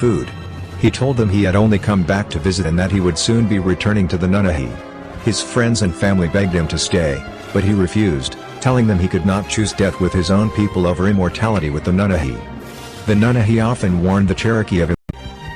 food. He told them he had only come back to visit and that he would soon be returning to the Nunnehi. His friends and family begged him to stay, but he refused, telling them he could not choose death with his own people over immortality with the Nunnehi. The Nunnehi often warned the Cherokee of it.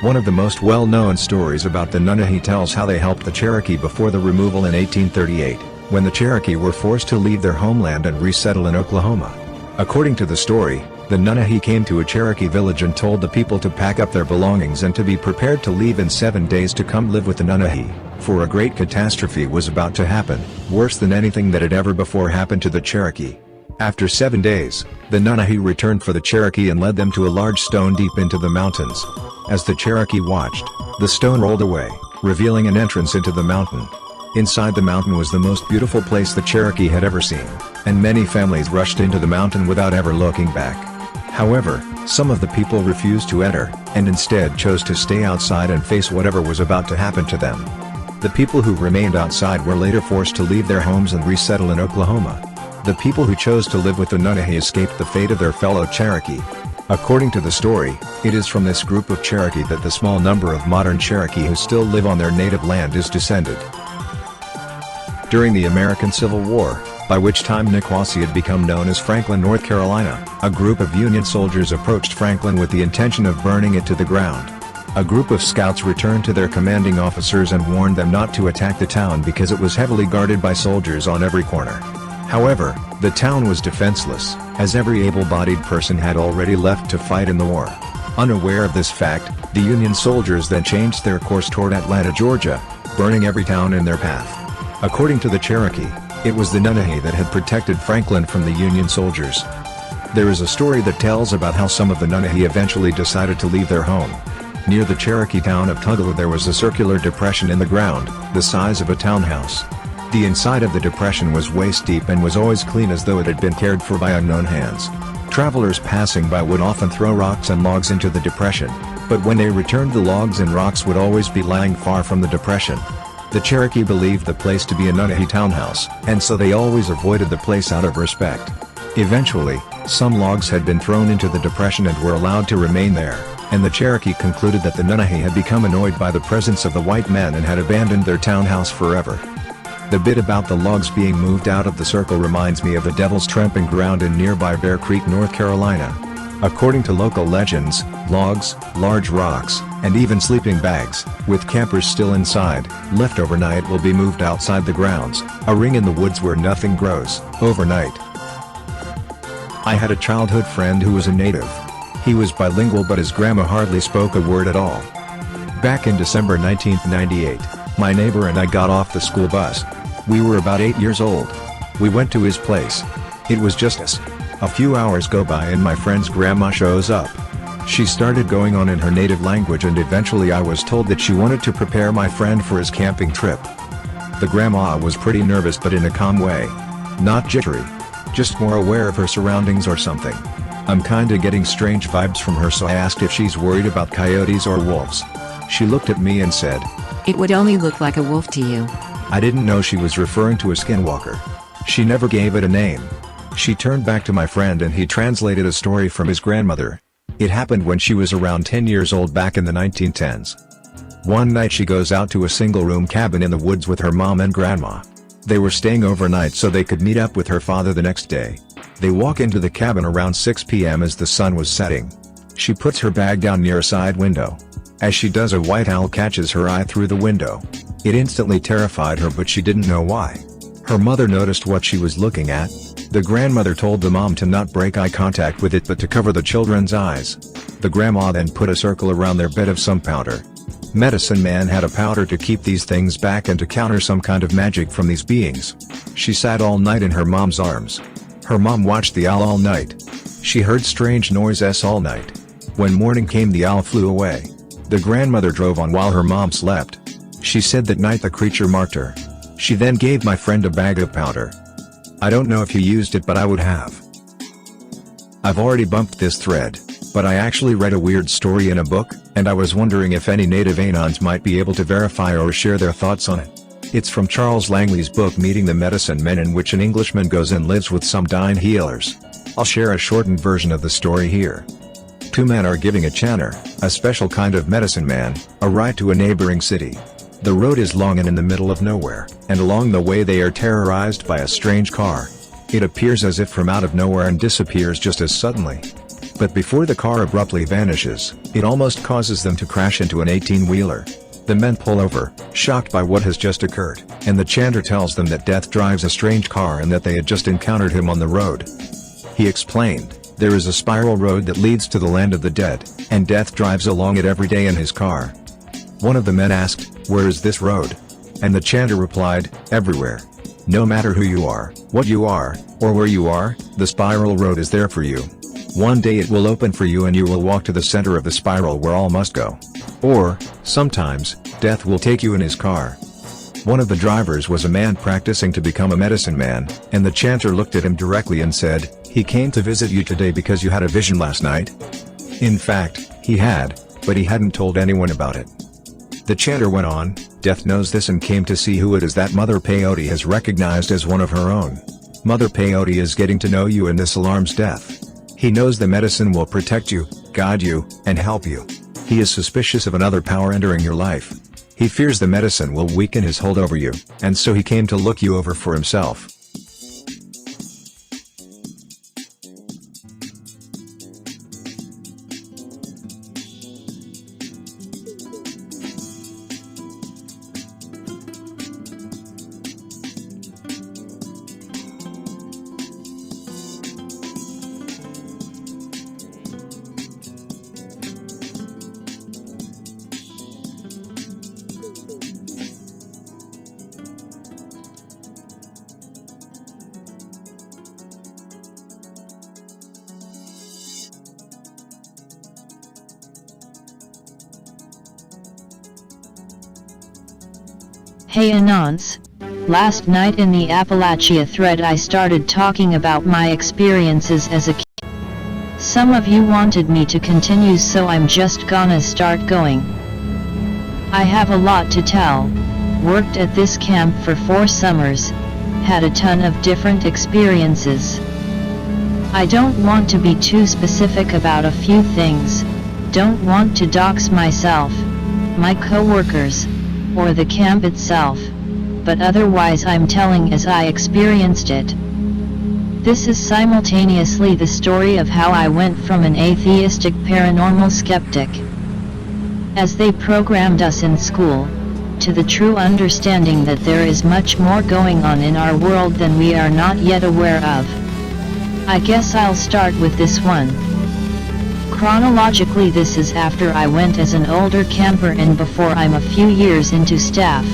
One of the most well-known stories about the Nunnehi tells how they helped the Cherokee before the removal in 1838, when the Cherokee were forced to leave their homeland and resettle in Oklahoma. According to the story, the Nunnehi came to a Cherokee village and told the people to pack up their belongings and to be prepared to leave in 7 days to come live with the Nunnehi, for a great catastrophe was about to happen, worse than anything that had ever before happened to the Cherokee. After 7 days, the Nunnehi returned for the Cherokee and led them to a large stone deep into the mountains. As the Cherokee watched, the stone rolled away, revealing an entrance into the mountain. Inside the mountain was the most beautiful place the Cherokee had ever seen, and many families rushed into the mountain without ever looking back. However, some of the people refused to enter, and instead chose to stay outside and face whatever was about to happen to them. The people who remained outside were later forced to leave their homes and resettle in Oklahoma. The people who chose to live with the Nunnehi escaped the fate of their fellow Cherokee. According to the story, it is from this group of Cherokee that the small number of modern Cherokee who still live on their native land is descended. During the American Civil War, by which time Niquosi had become known as Franklin, North Carolina, a group of Union soldiers approached Franklin with the intention of burning it to the ground. A group of scouts returned to their commanding officers and warned them not to attack the town because it was heavily guarded by soldiers on every corner. However, the town was defenseless, as every able-bodied person had already left to fight in the war. Unaware of this fact, the Union soldiers then changed their course toward Atlanta, Georgia, burning every town in their path. According to the Cherokee, it was the Nunnehi that had protected Franklin from the Union soldiers. There is a story that tells about how some of the Nunnehi eventually decided to leave their home. Near the Cherokee town of Tugela there was a circular depression in the ground, the size of a townhouse. The inside of the depression was waist deep and was always clean as though it had been cared for by unknown hands. Travelers passing by would often throw rocks and logs into the depression, but when they returned the logs and rocks would always be lying far from the depression. The Cherokee believed the place to be a Nunnehi townhouse, and so they always avoided the place out of respect. Eventually, some logs had been thrown into the depression and were allowed to remain there, and the Cherokee concluded that the Nunnehi had become annoyed by the presence of the white men and had abandoned their townhouse forever. The bit about the logs being moved out of the circle reminds me of the Devil's Tramping Ground in nearby Bear Creek, North Carolina. According to local legends, logs, large rocks, and even sleeping bags, with campers still inside, left overnight will be moved outside the grounds, a ring in the woods where nothing grows, overnight. I had a childhood friend who was a native. He was bilingual but his grandma hardly spoke a word at all. Back in December 1998, my neighbor and I got off the school bus. We were about 8 years old. We went to his place. It was just us. A few hours go by and my friend's grandma shows up. She started going on in her native language and eventually I was told that she wanted to prepare my friend for his camping trip. The grandma was pretty nervous but in a calm way. Not jittery. Just more aware of her surroundings or something. I'm kinda getting strange vibes from her, so I asked if she's worried about coyotes or wolves. She looked at me and said, "It would only look like a wolf to you." I didn't know she was referring to a skinwalker. She never gave it a name. She turned back to my friend and he translated a story from his grandmother. It happened when she was around 10 years old back in the 1910s. One night she goes out to a single-room cabin in the woods with her mom and grandma. They were staying overnight so they could meet up with her father the next day. They walk into the cabin around 6 p.m. as the sun was setting. She puts her bag down near a side window. As she does, a white owl catches her eye through the window. It instantly terrified her, but she didn't know why. Her mother noticed what she was looking at. The grandmother told the mom to not break eye contact with it but to cover the children's eyes. The grandma then put a circle around their bed of some powder. Medicine Man had a powder to keep these things back and to counter some kind of magic from these beings. She sat all night in her mom's arms. Her mom watched the owl all night. She heard strange noises all night. When morning came, the owl flew away. The grandmother drove on while her mom slept. She said that night the creature marked her. She then gave my friend a bag of powder. I don't know if he used it, but I would have. I've already bumped this thread, but I actually read a weird story in a book, and I was wondering if any native Anons might be able to verify or share their thoughts on it. It's from Charles Langley's book Meeting the Medicine Men, in which an Englishman goes and lives with some dying healers. I'll share a shortened version of the story here. two men are giving a chanter, a special kind of medicine man, a ride to a neighboring city. The road is long and in the middle of nowhere, and along the way they are terrorized by a strange car. It appears as if from out of nowhere and disappears just as suddenly. But before the car abruptly vanishes, it almost causes them to crash into an 18-wheeler. The men pull over, shocked by what has just occurred, and the chanter tells them that Death drives a strange car and that they had just encountered him on the road. He explained, there is a spiral road that leads to the land of the dead, and Death drives along it every day in his car. One of the men asked, where is this road? And the chanter replied, everywhere. No matter who you are, what you are, or where you are, the spiral road is there for you. One day it will open for you and you will walk to the center of the spiral where all must go. Or, sometimes, Death will take you in his car. One of the drivers was a man practicing to become a medicine man, and the chanter looked at him directly and said, he came to visit you today because you had a vision last night? In fact, he had, but he hadn't told anyone about it. The chanter went on, Death knows this and came to see who it is that Mother Peyote has recognized as one of her own. Mother Peyote is getting to know you and this alarms Death. He knows the medicine will protect you, guide you, and help you. He is suspicious of another power entering your life. He fears the medicine will weaken his hold over you, and so he came to look you over for himself. Hey Anons. Last night in the Appalachia thread I started talking about my experiences as a kid. Some of you wanted me to continue, so I'm just gonna start going. I have a lot to tell. Worked at this camp for 4 summers, had a ton of different experiences. I don't want to be too specific about a few things, don't want to dox myself, my co-workers, or the camp itself, but otherwise I'm telling as I experienced it. This is simultaneously the story of how I went from an atheistic paranormal skeptic, as they programmed us in school, to the true understanding that there is much more going on in our world than we are not yet aware of. I guess I'll start with this one. Chronologically, this is after I went as an older camper and before I'm a few years into staff.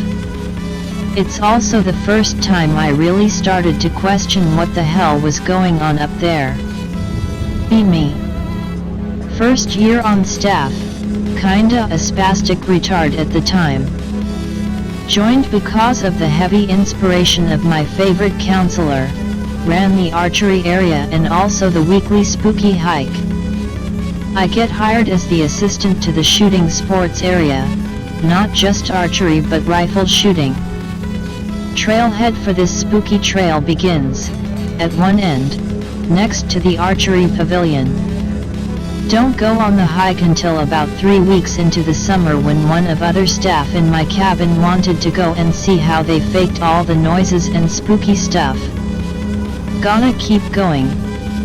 It's also the first time I really started to question what the hell was going on up there. Be me. First year on staff, kinda a spastic retard at the time. Joined because of the heavy inspiration of my favorite counselor, ran the archery area and also the weekly spooky hike. I get hired as the assistant to the shooting sports area, not just archery but rifle shooting. Trailhead for this spooky trail begins, at one end, next to the archery pavilion. Don't go on the hike until about 3 weeks into the summer, when one of other staff in my cabin wanted to go and see how they faked all the noises and spooky stuff. Gonna keep going,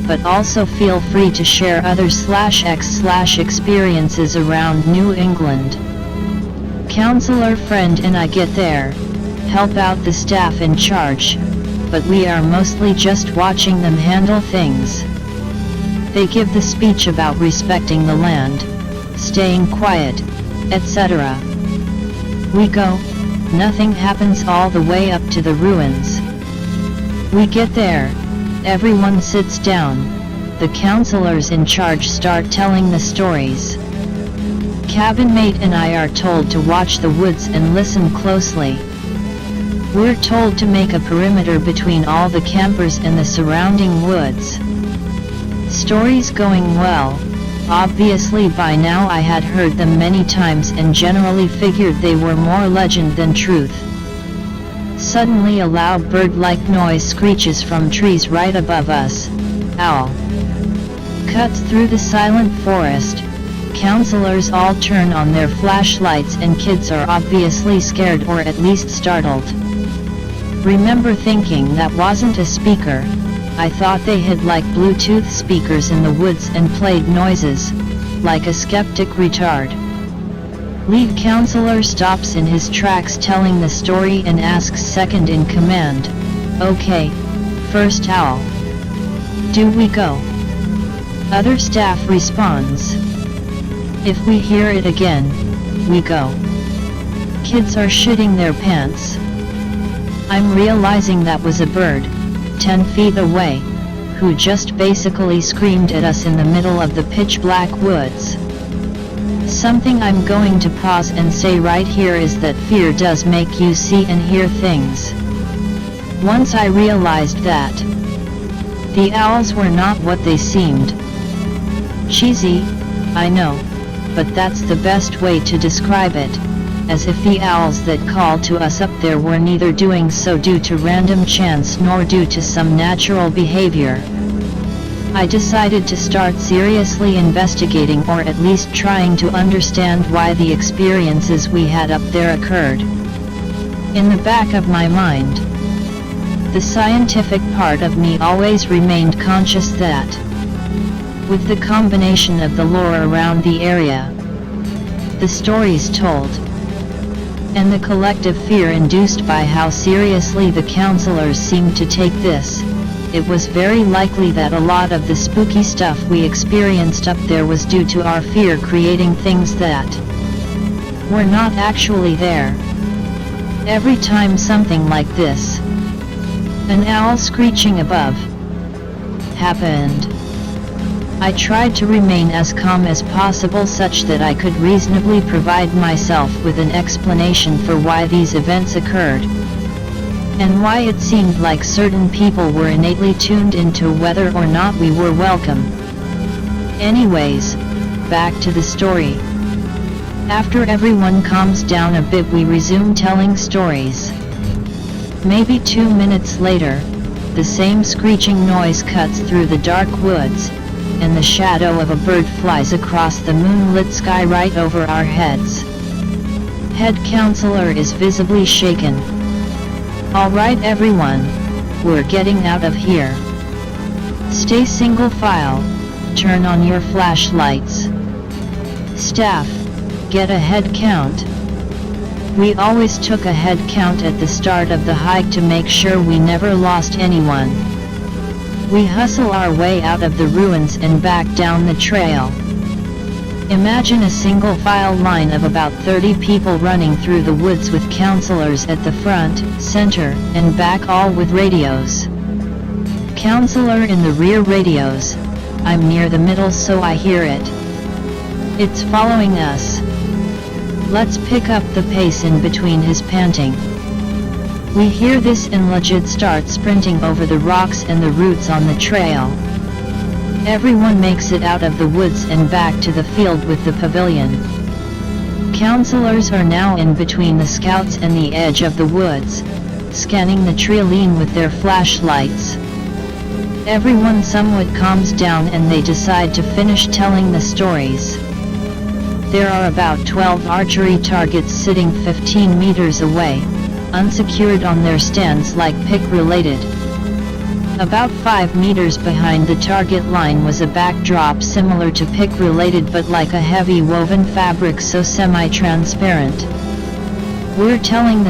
but also feel free to share other/X/experiences around New England. Counselor friend and I get there, help out the staff in charge, but we are mostly just watching them handle things. They give the speech about respecting the land, staying quiet, etc. We go, nothing happens all the way up to the ruins. We get there, everyone sits down, the counselors in charge start telling the stories. Cabin mate and I are told to watch the woods and listen closely. We're told to make a perimeter between all the campers and the surrounding woods. Stories going well. Obviously by now I had heard them many times and generally figured they were more legend than truth. Suddenly a loud bird-like noise screeches from trees right above us. Owl. cuts through the silent forest. Counselors all turn on their flashlights and kids are obviously scared or at least startled. Remember thinking that wasn't a speaker. I thought they had like Bluetooth speakers in the woods and played noises, like a skeptic retard. Lead counselor stops in his tracks telling the story and asks second in command, "Okay, first owl. Do we go?" Other staff responds, "If we hear it again, we go." Kids are shitting their pants. I'm realizing that was a bird, 10 feet away, who just basically screamed at us in the middle of the pitch black woods. Something I'm going to pause and say right here is that fear does make you see and hear things. Once I realized that the owls were not what they seemed. Cheesy, I know, but that's the best way to describe it, as if the owls that called to us up there were neither doing so due to random chance nor due to some natural behavior. I decided to start seriously investigating or at least trying to understand why the experiences we had up there occurred. In the back of my mind, the scientific part of me always remained conscious that, with the combination of the lore around the area, the stories told, and the collective fear induced by how seriously the counselors seemed to take this, it was very likely that a lot of the spooky stuff we experienced up there was due to our fear creating things that were not actually there. Every time something like this, an owl screeching above, happened, I tried to remain as calm as possible such that I could reasonably provide myself with an explanation for why these events occurred, and why it seemed like certain people were innately tuned into whether or not we were welcome. Anyways, back to the story. After everyone calms down a bit, we resume telling stories. Maybe 2 minutes later, the same screeching noise cuts through the dark woods, and the shadow of a bird flies across the moonlit sky right over our heads. Head counselor is visibly shaken. "All right everyone, we're getting out of here. Stay single file, turn on your flashlights. Staff, get a head count." We always took a head count at the start of the hike to make sure we never lost anyone. We hustle our way out of the ruins and back down the trail. Imagine a single file line of about 30 people running through the woods with counselors at the front, center, and back, all with radios. Counselor in the rear radios, "I'm near the middle so I hear it. It's following us. Let's pick up the pace," in between his panting. We hear this and legit start sprinting over the rocks and the roots on the trail. Everyone makes it out of the woods and back to the field with the pavilion. Counselors are now in between the scouts and the edge of the woods, scanning the terrain with their flashlights. Everyone somewhat calms down and they decide to finish telling the stories. There are about 12 archery targets sitting 15 meters away, unsecured on their stands like pick related. About 5 meters behind the target line was a backdrop similar to pick related but like a heavy woven fabric, so semi-transparent. We're telling the